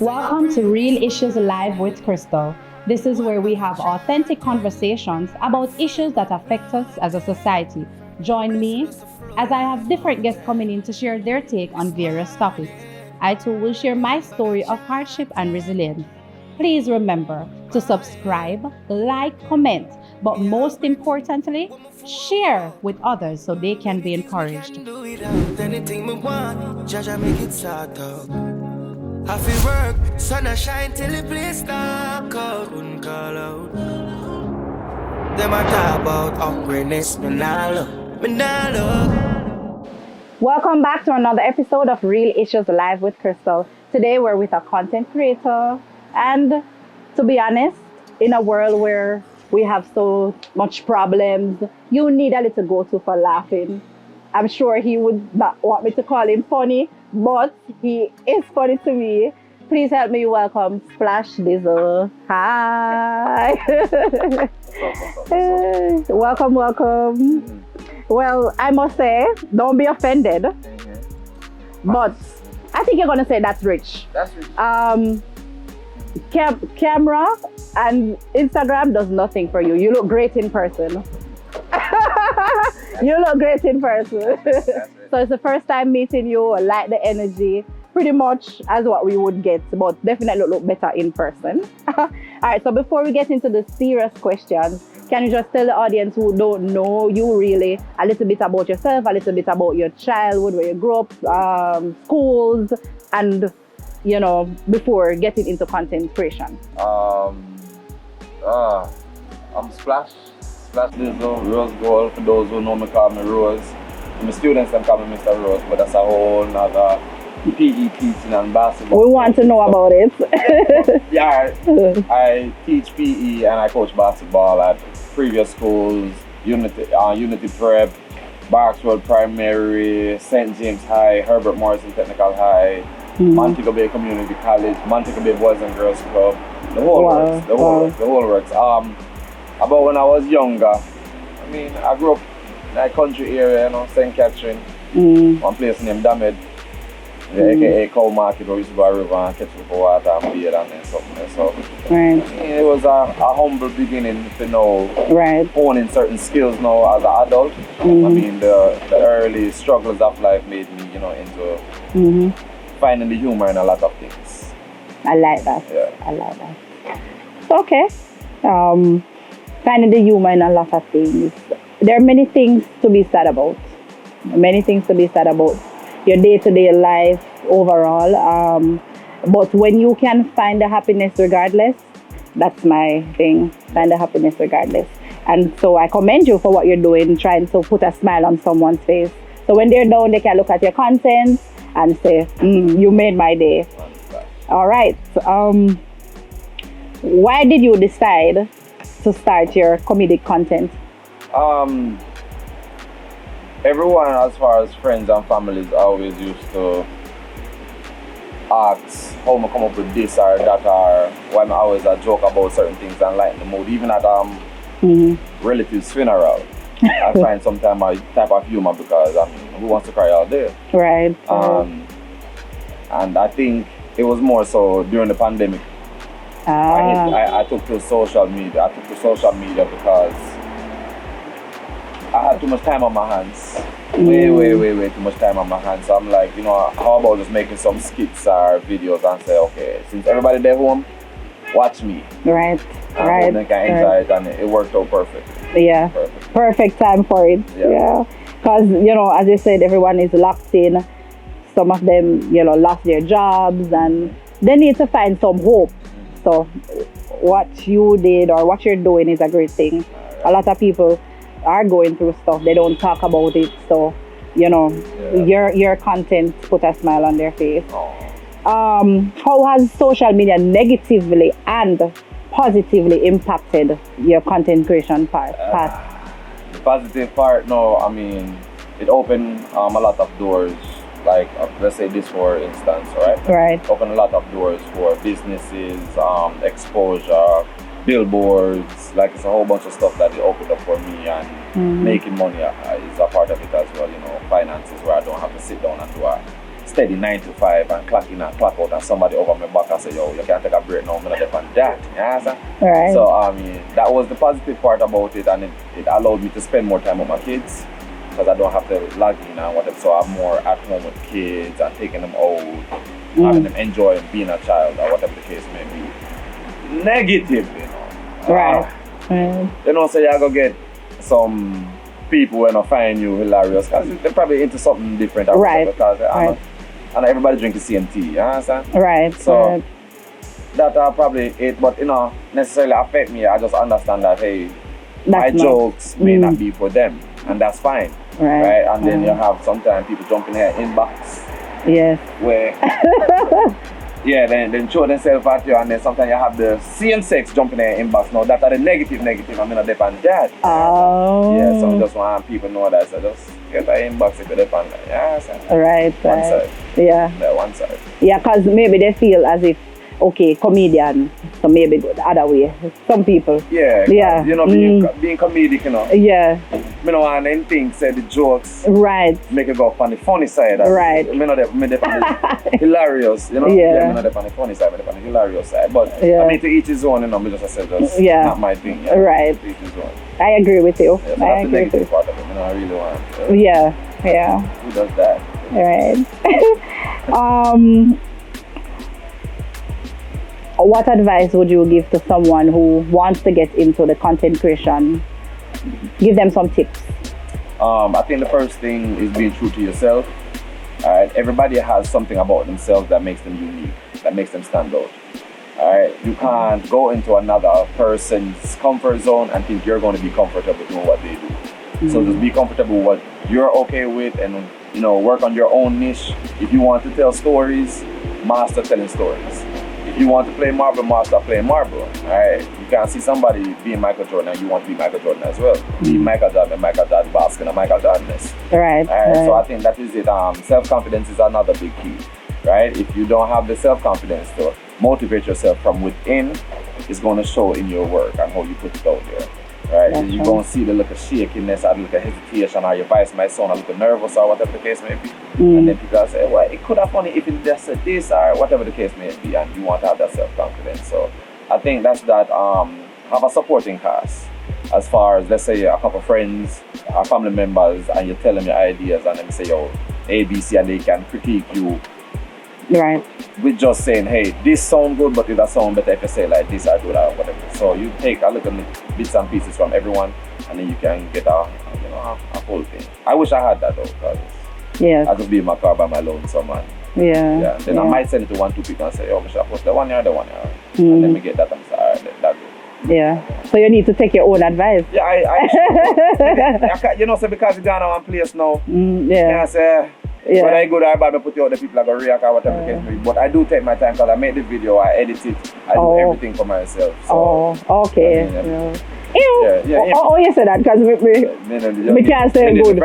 Welcome to Real Issues Live with Crystal. This is where we have authentic conversations about issues that affect us as a society. Join me as I have different guests coming in to share their take on various topics. I too will share my story of hardship and resilience. Please remember to subscribe, like, comment, but most importantly, share with others so they can be encouraged. I feel work, sun a shine till the place dark out, wouldn't call out. Them a talk about upgradedness, me nah look. Welcome back to another episode of Real Issues Live with Crystal. Today we're with a content creator, and to be honest, in a world where we have so much problems, you need a little go-to for laughing. I'm sure he would not want me to call him funny, but he is funny to me. Please help me welcome SPLASHDIZZLE. Hi. Welcome. Well, I must say, don't be offended. But I think you're gonna say that's rich. That's rich. Camera and Instagram does nothing for you. You look great in person. You look great in person. So it's the first time meeting you. I like the energy. Pretty much as what we would get, but definitely look better in person. All right, so before we get into the serious questions, can you just tell the audience who don't know you really a little bit about yourself, a little bit about your childhood, where you grew up, schools, and you know, before getting into content creation? I'm SPLASHDIZZLE, Rose Gold. For those who know me, call me Rose. My students can call me Mr. Rose, but that's a whole nother PE teaching and basketball. We want to know about it. Yeah, I teach PE and I coach basketball at previous schools, Unity Prep, Barkswood Primary, St. James High, Herbert Morrison Technical High, Montego Bay Community College, Montego Bay Boys and Girls Club. The whole works. The whole works. About when I was younger, I mean, I grew up in a country area, you know, St. Catherine, one place named Damed, aka Cow Market, where we used to go to the river and catch up for water and beer and then something there. So I mean, it was a humble beginning to know, honing certain skills now as an adult. I mean, the early struggles of life made me, you know, into finding the humor in a lot of things. I like that. Yeah. I like that. Okay. Finding the humor in a lot of things. There are many things to be said about. Many things to be said about your day-to-day life overall. But when you can find the happiness regardless, that's my thing. Find the happiness regardless. And so I commend you for what you're doing, trying to put a smile on someone's face. So when they're down, they can look at your content and say, you made my day. All right. Why did you decide to start your comedic content? Everyone, as far as friends and families, always used to ask how I come up with this or that, or why I always joke about certain things and lighten the mood. Even at relatives' funeral, I find sometimes a type of humor because I mean, who wants to cry all day? Right. And I think it was more so during the pandemic. I took to social media. Because I had too much time on my hands. Way too much time on my hands. So I'm like, you know, how about just making some skits or videos and say, okay, since everybody there home, watch me. Right. And they can enjoy it, and it worked out perfect. Yeah. Perfect time for it. Yeah. Because, you know, as you said, everyone is locked in. Some of them, you know, lost their jobs and they need to find some hope. So what you did or what you're doing is a great thing. A lot of people are going through stuff. They don't talk about it. So, you know, your content put a smile on their face. How has social media negatively and positively impacted your content creation part? The positive part, no, I mean, it opened a lot of doors. Like, let's say this for instance, right? Open a lot of doors for businesses, exposure, billboards, like it's a whole bunch of stuff that it opened up for me, and making money is a part of it as well, you know, finances where I don't have to sit down and do a steady 9 to 5 and clock in and clock out and somebody over my back and say, yo, you can't take a break now, I'm not depend on that. You understand? Right. So that was the positive part about it, and it allowed me to spend more time with my kids because I don't have to log in and whatever. So I'm more at home with kids and taking them out, having them enjoy being a child or whatever the case may be. Negative, you know. Right. You know, so you're going to get some people when I find you hilarious because they're probably into something different. Right. Because and everybody drink the same tea, you understand? Right. So that probably it, but necessarily affect me. I just understand that, hey, my jokes may not be for them, and that's fine. Right. And then you have sometimes people jump in here inbox. Yes. Where then throw themselves at you, and then sometimes you have the same sex jumping in inbox. Now that are the negative. I mean, I depend on that. Oh. Yeah, so I just want people to know that. So just get an inbox if you depend on that. Yeah, so right. One side. Yeah. That one side. Yeah, because maybe they feel as if, okay, comedian, so maybe go the other way. Some people. Yeah. Yeah. You know, being comedic, you know. Yeah. You know, and anything say the jokes. Right. Make it go on the funny side. Right. Me not on the hilarious, you know. Yeah. Me not on the funny side, me on the hilarious side. But yeah. I mean, to each his own, you know. Me just say just not my thing. You know? Right. To each his own. I agree with you. Yeah, so that's the negative part of it. You know, I really want. Yeah. Who does that? Right. What advice would you give to someone who wants to get into the content creation? Give them some tips. I think the first thing is being true to yourself. Alright, everybody has something about themselves that makes them unique, that makes them stand out. Alright, you can't go into another person's comfort zone and think you're going to be comfortable doing what they do. So just be comfortable with what you're okay with, and you know, work on your own niche. If you want to tell stories, master telling stories. If you want to play marble, master playing marble. Alright, you can't see somebody being Michael Jordan and you want to be Michael Jordan as well. Be Michael Jordan basket and Michael Jordan-ness. Right. So I think that is it. Self-confidence is another big key. Right? If you don't have the self-confidence to motivate yourself from within, it's going to show in your work and how you put it out there. Right? You're going to see the look of shakiness or the look of hesitation, or your voice might sound a little nervous or whatever the case may be. And then people say, well, it could have funny if it just said this or whatever the case may be, and you want to have that self-confidence. So I think that's that. Have a supporting cast. As far as, let's say, a couple of friends or family members, and you tell them your ideas, and them say, yo, A, B, C, and they can critique you. Right. With just saying, hey, this sound good, but it does sound better if you say like this or do that or whatever. So you take a little bits and pieces from everyone, and then you can get a whole thing. I wish I had that though, because I could be in my car by my lonesome, man. Yeah. Then I might send it to 1-2 people and say, oh, I should post the one here, the one here. And then we get that and say, all right, that's good. Yeah. So you need to take your own advice. Yeah, I you know, so because you're going to one place now, yeah. I say, when I go there, I put it out, the people are going to react or whatever the case may be. But I do take my time because I make the video, I edit it, I do everything for myself. So, okay. I mean, Oh, you said that because we can't say good.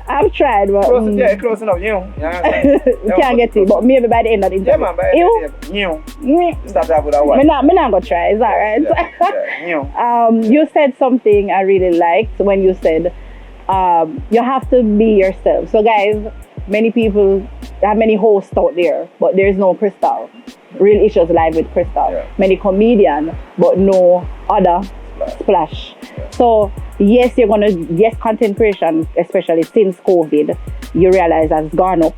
I've tried, but close enough. You can't get it, but maybe by the end of the interview. Stop that with that one. I'm not gonna try. Is that right? You said something I really liked when you said you have to be yourself. So guys, many people, there are many hosts out there, but there's no Crystal. Real Issues Live with Crystal. Many comedians, but no other Splash. So yes, content creation, especially since COVID, you realize has gone up.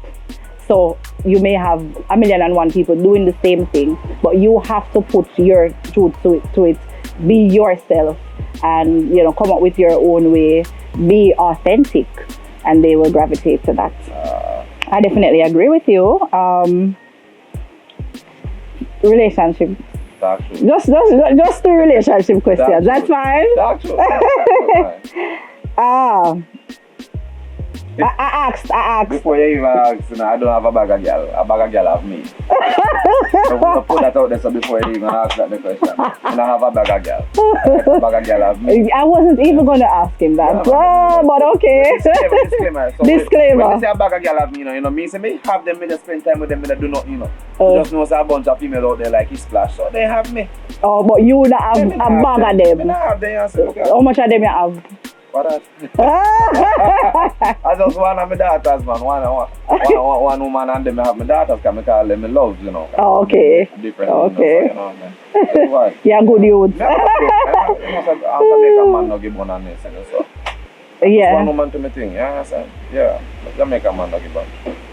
So you may have 1,000,001 people doing the same thing, but you have to put your truth to it. Be yourself, and come up with your own way. Be authentic, and they will gravitate to that. I definitely agree with you. Relationship. Just 3 relationship questions. That's fine. I asked. Before you even ask, you know, I don't have a bag of girl. A bag of girl have me. So we'll put that out there so before you even ask that the question. And I have a bag of girl. A bag of girl have me. I wasn't even going to ask him that. But okay. Disclaimer. So Disclaimer. when you say a bag of girl have me, you know, me say me have them, me just spend time with them, me do not, you know. You just know say a bunch of females out there like he splash, so they have me. Oh, but you would have a bag of them. I have them, so how much of them you have? What I just want my daughters, man. One woman and them have my daughters, can I call them my loves, you know. Oh, okay. Different, okay. You know, man. What? Yeah, good youth. I'm Jamaican man no give one on this, so. Yeah. One woman to me thing, yeah, so, yeah. Jamaican man no give one.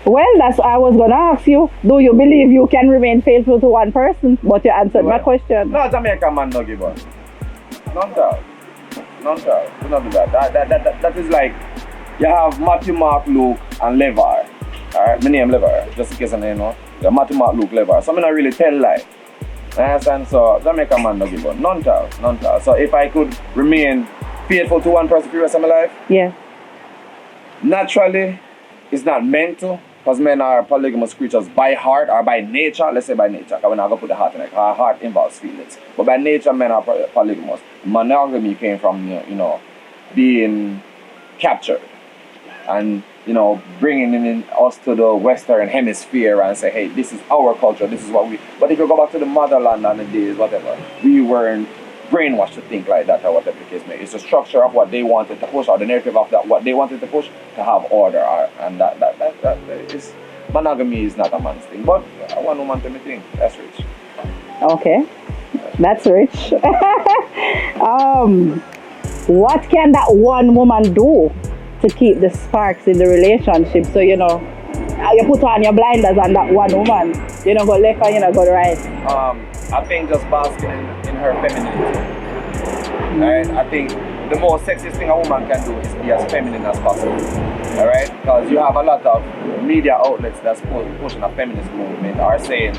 Well, that's what I was gonna ask you. Do you believe you can remain faithful to one person? But you answered my question. No, Jamaican man no give one. None doubt. None doubt. Do not do that. That is like you have Matthew, Mark, Luke, and Levar. Alright, my name Levar, just in case I don't know. You have Matthew, Mark, Luke, Levar. So I not really tell lie. Understand? So Jamaican man no give one. None doubt. So if I could remain faithful to one person for the rest of my life, yeah. Naturally, it's not meant to, because men are polygamous creatures by heart or by nature. Let's say by nature, because we're not going to put the heart in it. Our heart involves feelings. But by nature, men are polygamous. Monogamy came from, you know, being captured and, you know, bringing in us to the Western hemisphere and say, hey, this is our culture, this is what we... But if you go back to the motherland and the days, whatever, we weren't brainwashed to think like that or whatever the case may be. It's the structure of what they wanted to push or the narrative of that what they wanted to push to have order and that is monogamy is not a man's thing, but one woman to me thing, that's rich. Okay. That's rich. What can that one woman do to keep the sparks in the relationship? So you know you put on your blinders on that one woman, you know, go left and you know go right. I think just basking in her femininity. Right? I think the most sexiest thing a woman can do is be as feminine as possible. Alright? Because you have a lot of media outlets that's pushing a feminist movement are saying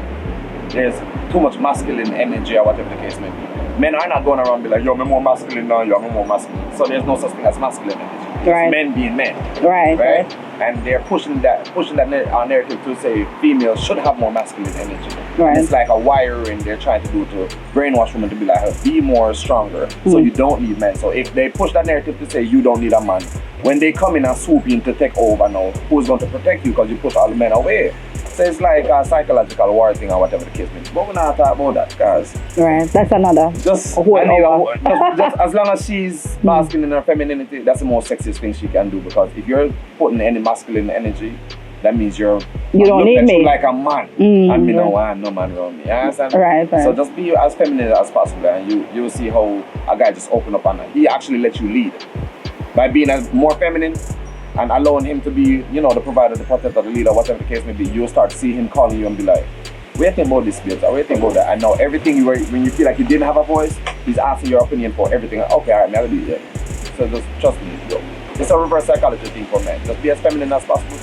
there's too much masculine energy or whatever the case may be. Men are not going around be like, yo, I'm more masculine now, you're more masculine. So there's no such thing as masculine energy. Right. Men being men. Right. And they're pushing that narrative to say females should have more masculine energy. Right. And it's like a wiring they're trying to do to brainwash women to be like, be more stronger, so you don't need men. So if they push that narrative to say you don't need a man, when they come in and swoop in to take over now, who's going to protect you because you push all the men away? So it's like a psychological war thing or whatever the case may be. But we're not talking about that, because... Right, that's another. Just as long as she's basking in her femininity, that's the most sexiest thing she can do, because if you're putting any masculine energy, that means you don't need me. Like a man. And me no man around me. You understand? Right. So just be as feminine as possible, and you will see how a guy just open up and he actually lets you lead. By being more feminine, and allowing him to be, you know, the provider, the protector, the leader, whatever the case may be, you'll start to see him calling you and be like, what do you think about this, bitch? What do you think about that? I know everything when you feel like you didn't have a voice, he's asking your opinion for everything. Okay, all right, man, I'll do it. So just trust me, yo. It's a reverse psychology thing for men. Just be as feminine as possible,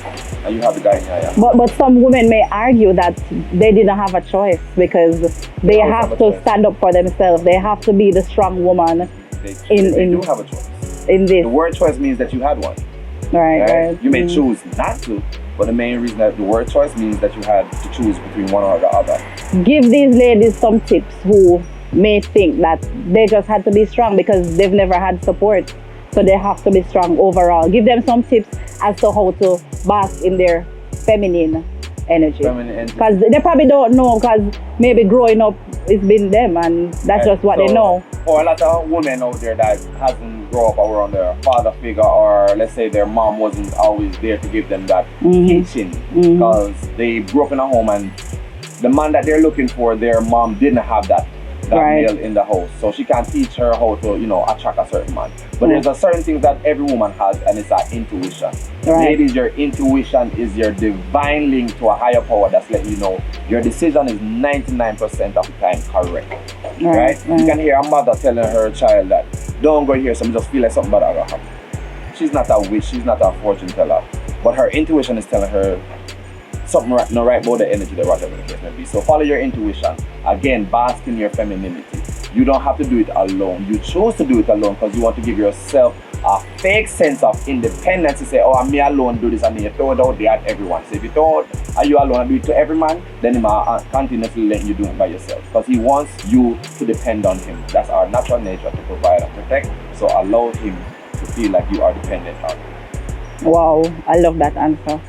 and you have the guy in your eye. But some women may argue that they didn't have a choice because they have to stand up for themselves. They have to be the strong woman. They do have a choice. In this. The word choice means that you had one. Right. You may choose not to, but the main reason that the word choice means that you had to choose between one or the other. Give these ladies some tips who may think that they just had to be strong because they've never had support. So they have to be strong overall. Give them some tips as to how to bask in their feminine energy. Because they probably don't know, because maybe growing up it's been them and that's just what they know. For a lot of women out there that hasn't grown up around their father figure, or let's say their mom wasn't always there to give them that teaching, because they grew up in a home and the man that they're looking for, their mom didn't have that male in the house, so she can't teach her how to, you know, attract a certain man. But there's a certain thing that every woman has, and it's that intuition. Ladies, your intuition is your divine link to a higher power that's letting you know your decision is 99% of the time correct. Right? You can hear a mother telling her child that don't go here, so I just feel like something bad will happen. She's not a witch, she's not a fortune teller, but her intuition is telling her something not right about the energy, that whatever the case may be. So follow your intuition. Again, bask in your femininity. You don't have to do it alone. You chose to do it alone because you want to give yourself a fake sense of independence to say, oh, I'm me alone do this, and then you throw it out there at everyone. So if you throw it, are you alone and do it to every man, then he might continuously let you do it by yourself. Because he wants you to depend on him. That's our natural nature, to provide and protect. So allow him to feel like you are dependent on him. Wow, I love that answer.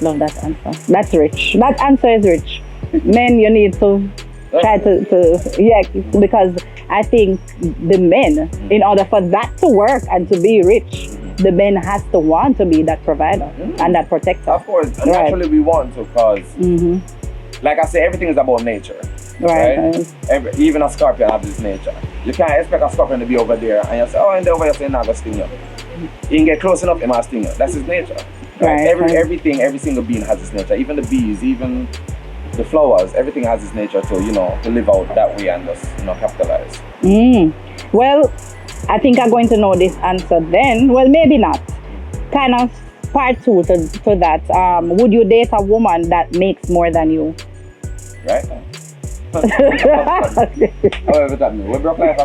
Love that answer. That's rich. That answer is rich. Men, you need to try to yeah, because I think the men, in order for that to work and to be rich, the men has to want to be that provider and that protector. Of course, naturally we want to, because like I say, everything is about nature. Right? Even a scorpion has this nature. You can't expect a scorpion to be over there and you say, oh, and over here, so you're not going to sting you. You can get close enough, it might sting you. That's his nature. Right? Everything, every single being has its nature. Even the bees, even the flowers, everything has its nature to, you know, to live out that way and just, you know, capitalize. Well, I think I'm going to know this answer then. Well, maybe not. Kind of part two to that. Would you date a woman that makes more than you? Right? However that means. We broke life,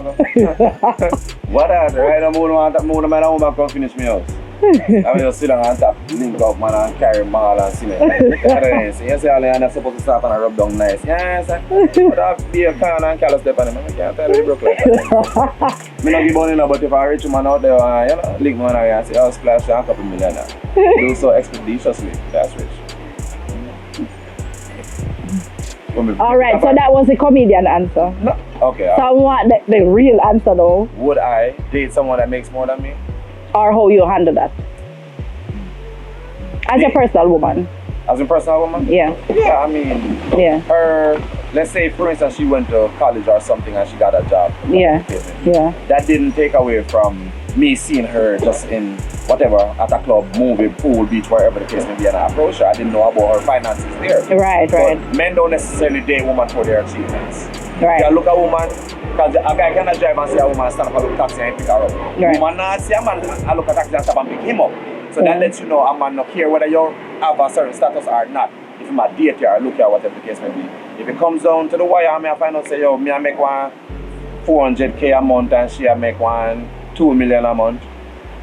what are the right moon man woman come finish me house? I will just sit down and tap, link up man and carry mall and see me. You say all you're supposed to start and rub down nice. Yes, but that be a can and callous step on him. I can't tell you broke life. I don't give money now, but if I rich man out there, you know, link man and say, oh, splash a couple million. Do so expeditiously. That's rich. All right, so that was the comedian answer. No. Okay. So I want the real answer though. Would I date someone that makes more than me? Or how you handle that? As a personal woman. As a personal woman? Yeah. Yeah, I mean, her, let's say for instance she went to college or something and she got a job. Yeah. That didn't take away from me seeing her just in whatever, at a club, movie, pool, beach, wherever the case may be, and I approached her. I didn't know about her finances there. Right. But men don't necessarily date women for their achievements. Right. You look at a woman, because a guy cannot drive and see a woman stand up and look taxi and pick her up. Right. Woman not see a man and look at taxi and stop and pick him up. So that lets you know a man not care whether you have a certain status or not. If you might date you or look at whatever the case may be. If it comes down to the wire, I may find out say, yo, me I make one 400K a month and she I make one 2 million a month.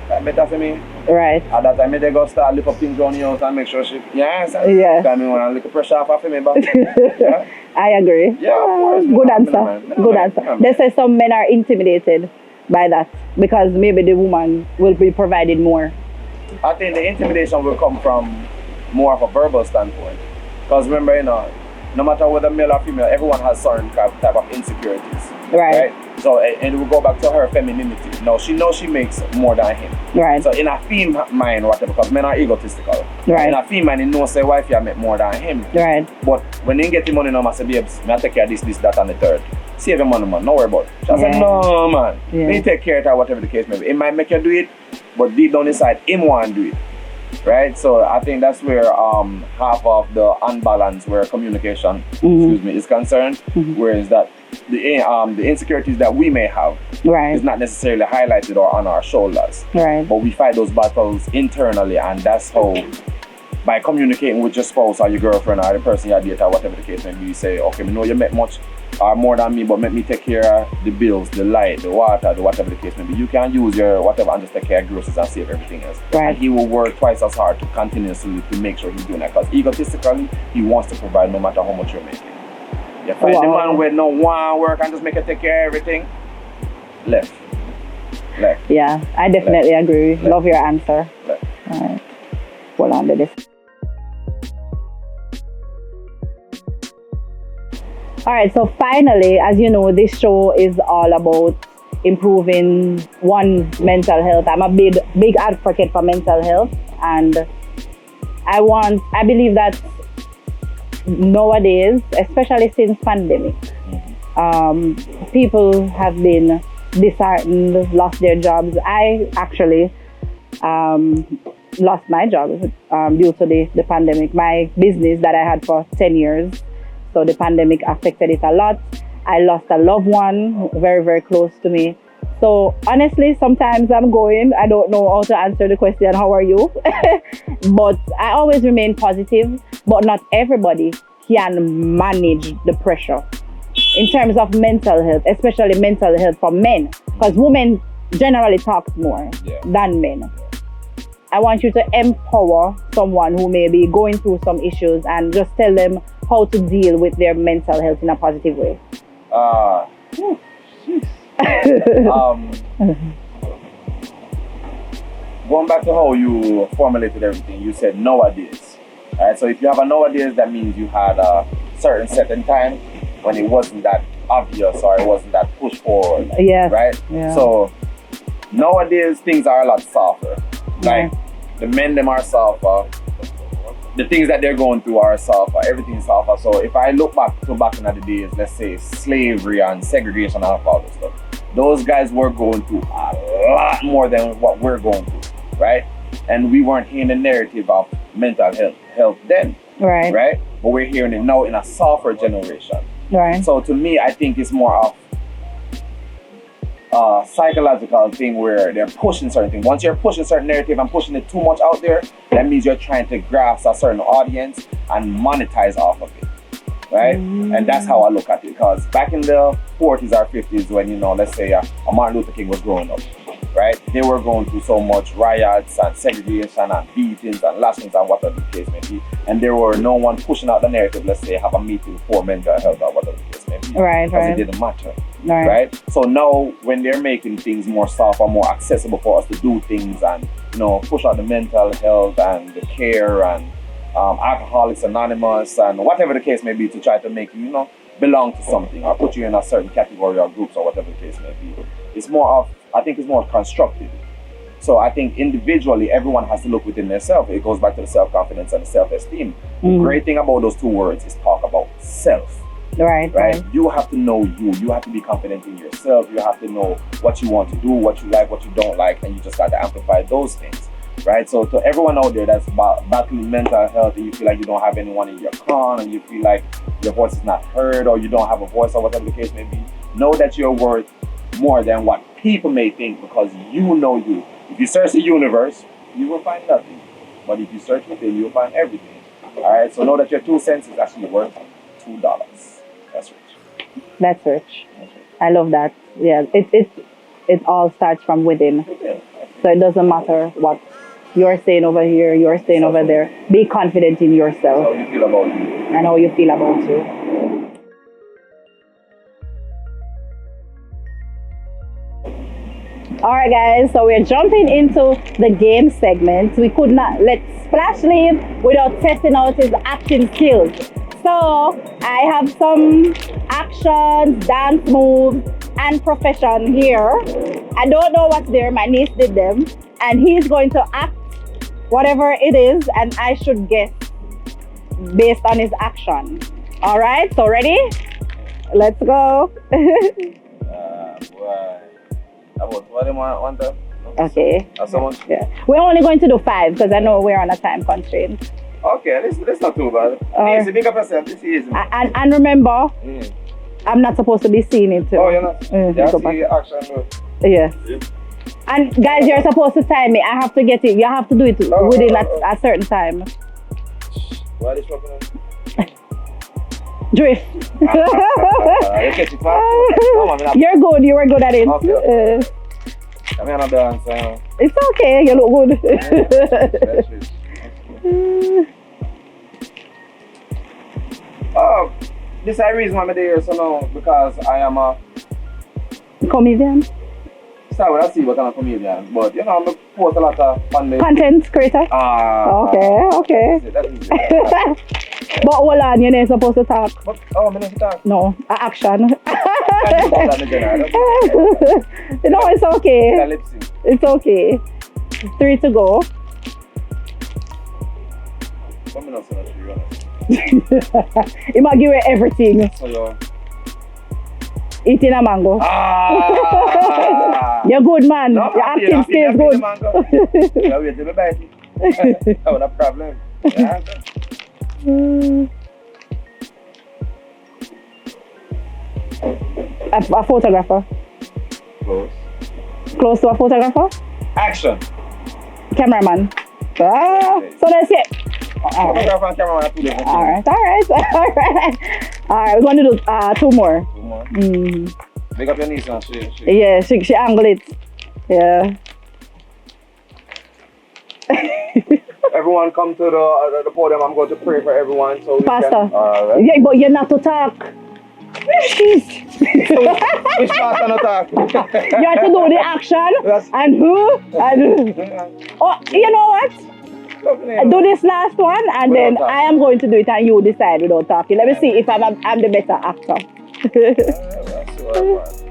That better for me. Right. At that time, they go start lift up things around the house and make sure she, Because I want to lick the pressure off of me, but I agree. Yeah, of course. Good answer. Good answer. They say some men are intimidated by that because maybe the woman will be provided more. I think the intimidation will come from more of a verbal standpoint. Because remember, you know, no matter whether male or female, everyone has certain type of insecurities. Right. So, and we'll go back to her femininity. Now, she knows she makes more than him. Right. So, in a female mind, whatever, because men are egotistical. Right. In a female mind, he knows say wife you make more than him. Right. But when they get the money, now, I say, babes, I take care of this, that, and the third. Save your money, man. No worry about it. She said, no, man. Me take care of her, whatever the case may be. It might make you do it, but deep down inside, him want to do it. Right, so I think that's where half of the unbalance, where communication, is concerned. Whereas that the insecurities that we may have is not necessarily highlighted or on our shoulders. Right. But we fight those battles internally, and that's how, by communicating with your spouse or your girlfriend or the person you date or whatever the case may be, you say, okay, I know you make much or more than me, but make me take care of the bills, the light, the water, the whatever the case may be. You can use your whatever and just take care of groceries and save everything else. Right. And he will work twice as hard to continuously to make sure he's doing that, because egotistically he wants to provide no matter how much you're making. You find the man with no one work and just make it take care of everything. Left. Yeah, I definitely agree. Left. Love your answer. Left. All right. Hold on to this. All right, so finally, as you know, this show is all about improving one's mental health. I'm a big advocate for mental health, and I believe that nowadays, especially since pandemic, people have been disheartened, lost their jobs. I actually lost my job due to the pandemic. My business that I had for 10 years, so the pandemic affected it a lot. I lost a loved one very, very close to me. So honestly, sometimes I don't know how to answer the question, how are you? But I always remain positive, but not everybody can manage the pressure in terms of mental health, especially mental health for men. Because women generally talks more than men. I want you to empower someone who may be going through some issues and just tell them how to deal with their mental health in a positive way. Going back to how you formulated everything, you said nowadays. Alright, so if you have a nowadays, that means you had a certain certain time when it wasn't that obvious or it wasn't that push forward. Yes. Right? Yeah. So nowadays things are a lot softer. Like the men them are softer. The things that they're going through are softer. Everything's softer. So if I look back in the days, let's say slavery and segregation and all that stuff, those guys were going through a lot more than what we're going through, right? And we weren't hearing the narrative of mental health then, right? But we're hearing it now in a softer generation. Right. So to me, I think it's more of a psychological thing where they're pushing certain things. Once you're pushing certain narrative and pushing it too much out there, that means you're trying to grasp a certain audience and monetize off of it, right? And that's how I look at it. Because back in the 40s or 50s, when, you know, let's say Martin Luther King was growing up, right? They were going through so much riots and segregation and beatings and lashings and whatever the case may be. And there were no one pushing out the narrative, let's say, have a meeting for mental health or whatever the case may be. Because it didn't matter. Right? So now when they're making things more soft or more accessible for us to do things and, you know, push out the mental health and the care and Alcoholics Anonymous and whatever the case may be to try to make you, you know, belong to something or put you in a certain category or groups or whatever the case may be. It's more of, I think it's more constructive. So I think individually, everyone has to look within themselves. It goes back to the self-confidence and the self-esteem. The great thing about those two words is talk about self. Right? You have to know you. You have to be confident in yourself. You have to know what you want to do, what you like, what you don't like, and you just got to amplify those things. Right? So to everyone out there that's battling mental health and you feel like you don't have anyone in your corner and you feel like your voice is not heard or you don't have a voice or whatever the case may be, know that you're worth more than what people may think because you know you. If you search the universe, you will find nothing. But if you search within, you will find everything. Alright, so know that your 2 cents is actually worth $2. That's rich. That's rich. I love that. Yeah, it all starts from within. So it doesn't matter what you're saying over here, you're saying over there. Be confident in yourself. How you feel about you. And how you feel about you. Alright guys, so we're jumping into the game segment. We could not let Splash leave without testing out his acting skills. So I have some actions, dance moves, and profession here. I don't know what's there, my niece did them. And he's going to act whatever it is, and I should guess based on his action. Alright, so ready? Let's go. Boy. What do you want to? Okay. Someone? Yeah. We're only going to do 5 because I know we're on a time constraint. Okay, that's not too bad. Easy, big up yourself. This is easy. And remember, I'm not supposed to be seeing it too. Oh, you're not? You have to see action though. Yes. And guys, you're supposed to time me. I have to get it. You have to do it within a certain time. Why are they smoking on? Drift. You catch it fast. You're good. You were good at it. Okay. I'm not dance. It's okay. You look good. This is the reason why I'm there, so now, because I am a comedian. So I see what kind of comedian, but you know, I post a lot of fun content creator. Okay. That is it. But hold on, you're not supposed to talk. But, I'm not talk. No, action. No, it's okay. It's okay. 3 to go. He might give you everything. So eating a mango. You're good, man. No, your acting skills good. Yeah, wait till I bite it. Oh, no problem. Yeah. A photographer. Close to a photographer. Action. Cameraman. So that's it. Photographer and cameraman are 2 different things. Alright, we're going to do 2 more. 2 more? Big up your niece and she Yeah, she angle it. Yeah. Everyone come to the podium. I'm going to pray for everyone. So we Pastor. Can, Yeah, but you're not to talk. Jeez. which pastor not talk? You have to do the action. Yes. And who? And oh, you know what? Do this last one, and Without then talking. I am going to do it, and you decide without talking. Let me see if I'm the better actor. That's what I want.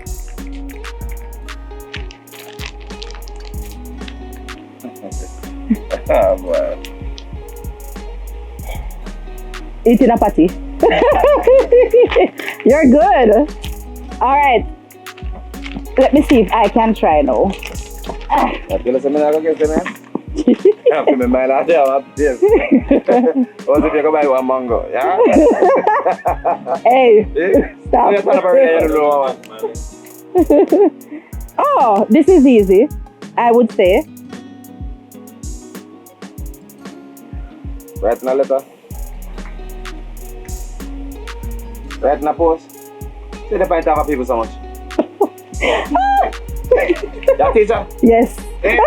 Boy. Eating a patty. You're good. All right. Let me see if I can try now. Okay, listen, I'm going to get man. I'm going to my last day. I'm this. What's if you go buy one mango? Yeah? Hey, Stop. oh, this is easy, I would say. Write in a letter. Write in a post. See the point of people so much. Yeah, teacher? Yes. Eh?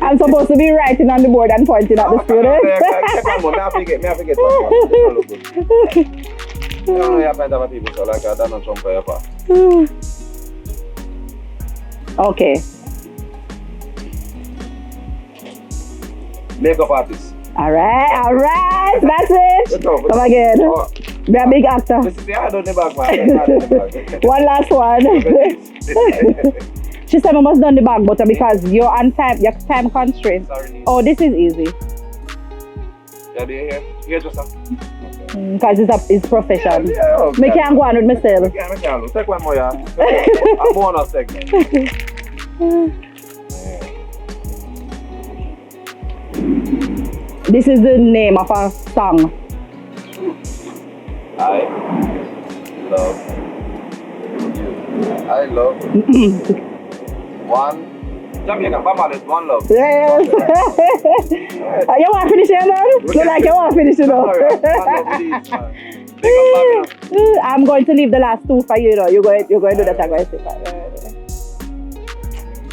I'm supposed to be writing on the board and pointing at the students. I forget one. No, you have point of people so like I don't know jump for your part. Okay. Makeup artist. All right. That's it. Come again. Oh. Be a big actor. This is the hard on the back, man. One last one. She said we must done the back butter because you're on time. Your time constraint. Sorry. Oh, this is easy Yeah, do you hear? Here just because it's profession. Yeah, okay. Me can't go on with myself. Yeah, I can't. Take one more, yeah. I'm bonus segment. This is the name of a song. I love you. I love one. Jamaican, Bama, there's one love. Yes. You want to finish it now? Look like you want to finish it now. I'm going to leave the last two for you. You're going to do that aggressive.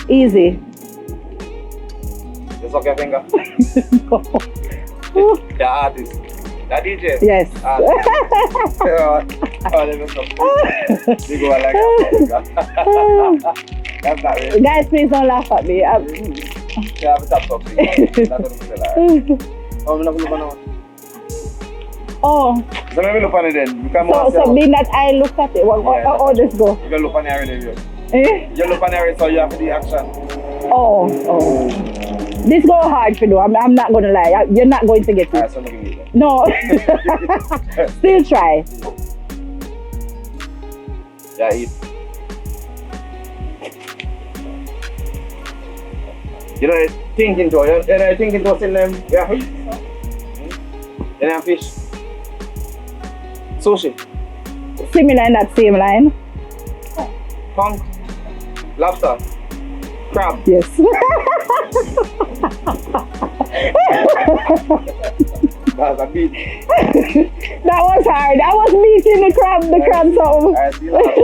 Easy. Just suck your finger. The artist. The DJ. Yes. You go like that. That's not real. Guys, please don't laugh at me. Yeah, but that's something. That's what I'm Oh, I'm not going to look Oh, So maybe look on it then. so being that I looked at it, how this go? You can look on the review. Eh? You look on the so you have to do action. Oh. This go hard for you. I'm not going to lie. You're not going to get it. Alright, so looking at it. No. Still try. Yeah, eat. You know, thinking to what's in them. Yeah. And fish. Sushi. Similar in that same line. Conch. Lobster. Crab. Yes. That's a beat. That was hard. I was beating the crab something. I see that.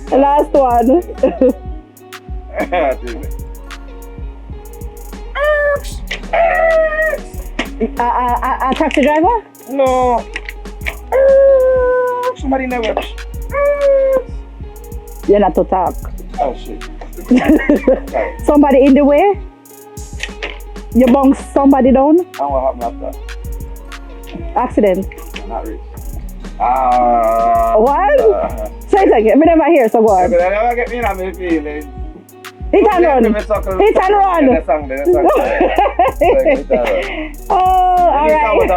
The last one. A taxi driver? No. Somebody in the web. You're not to talk. Oh shit. Somebody in the way? You bounce somebody down? And what happened after? Accident. Not rich. What? Say it again. I never hear, so go on. I never get me in my feelings. Hit and run. Hit and run. Oh, all right.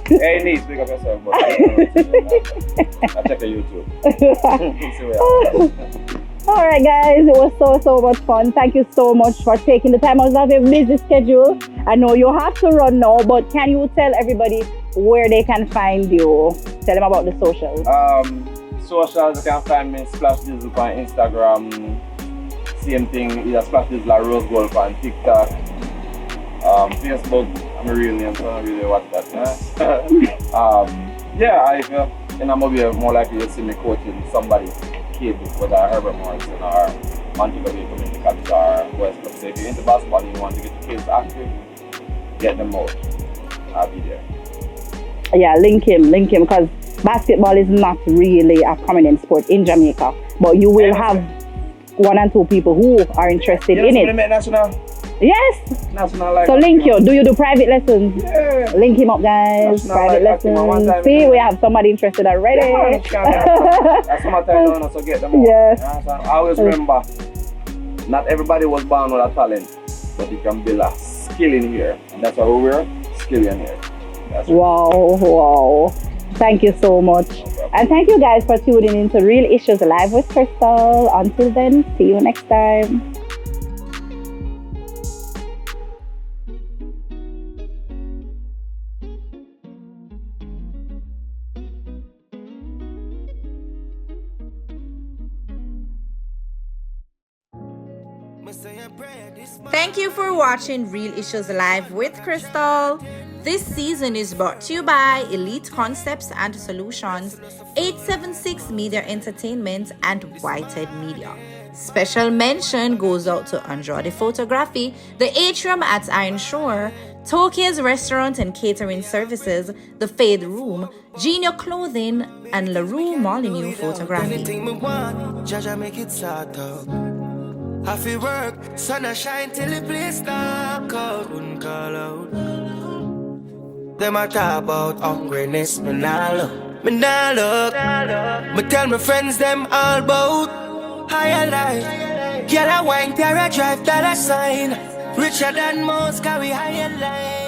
Hey, niece, pick up yourself. I check the YouTube. See what happens. All right, guys. It was so much fun. Thank you so much for taking the time out of your busy schedule. I know you have to run now, but can you tell everybody where they can find you? Tell them about the socials. Socials, you can find me SPLASHDIZZLE on Instagram. Same thing, either SPLASHDIZZLE or Rose Gold on TikTok. Facebook, I'm a real name, so I don't really watch that. Yeah, if you're in a movie, more likely you'll see me coaching somebody. kid, whether Herbert Morrison or Montego Bay Community College or West Club. So if you're into basketball and you want to get your kids active, get them out. I'll be there. Yeah, link him, because basketball is not really a prominent sport in Jamaica, but you will have 1 and 2 people who are interested in it. National? Yes. National like so link you. Do you do private lessons? Yeah. Link him up, guys. National Private lessons. See, we have somebody interested already. That's my time, so get them out. Yes. I always remember, not everybody was born with a talent, but you can build a skill in here. And that's what we're skill in here. That's wow. Thank you so much. And thank you guys for tuning in to Real Issues Live with Crystal. Until then, see you next time. Thank you for watching Real Issues Live with Crystal. This season is brought to you by Elite Concepts and Solutions, 876 Media Entertainment, and Whitehead Media. Special mention goes out to Andrade Photography, the Atrium at Ironshore, Tokyia's Restaurant and Catering Services, the Faderoom, Genio Clothing, and Larue Molyneaux Photography. I feel work, sun a shine till the place dark out, couldn't call out. Them a talk about hungriness, me nah look. Me tell my friends them all about higher life. Girl a wine, Terra drive, that a sign. Richer than most, carry higher life.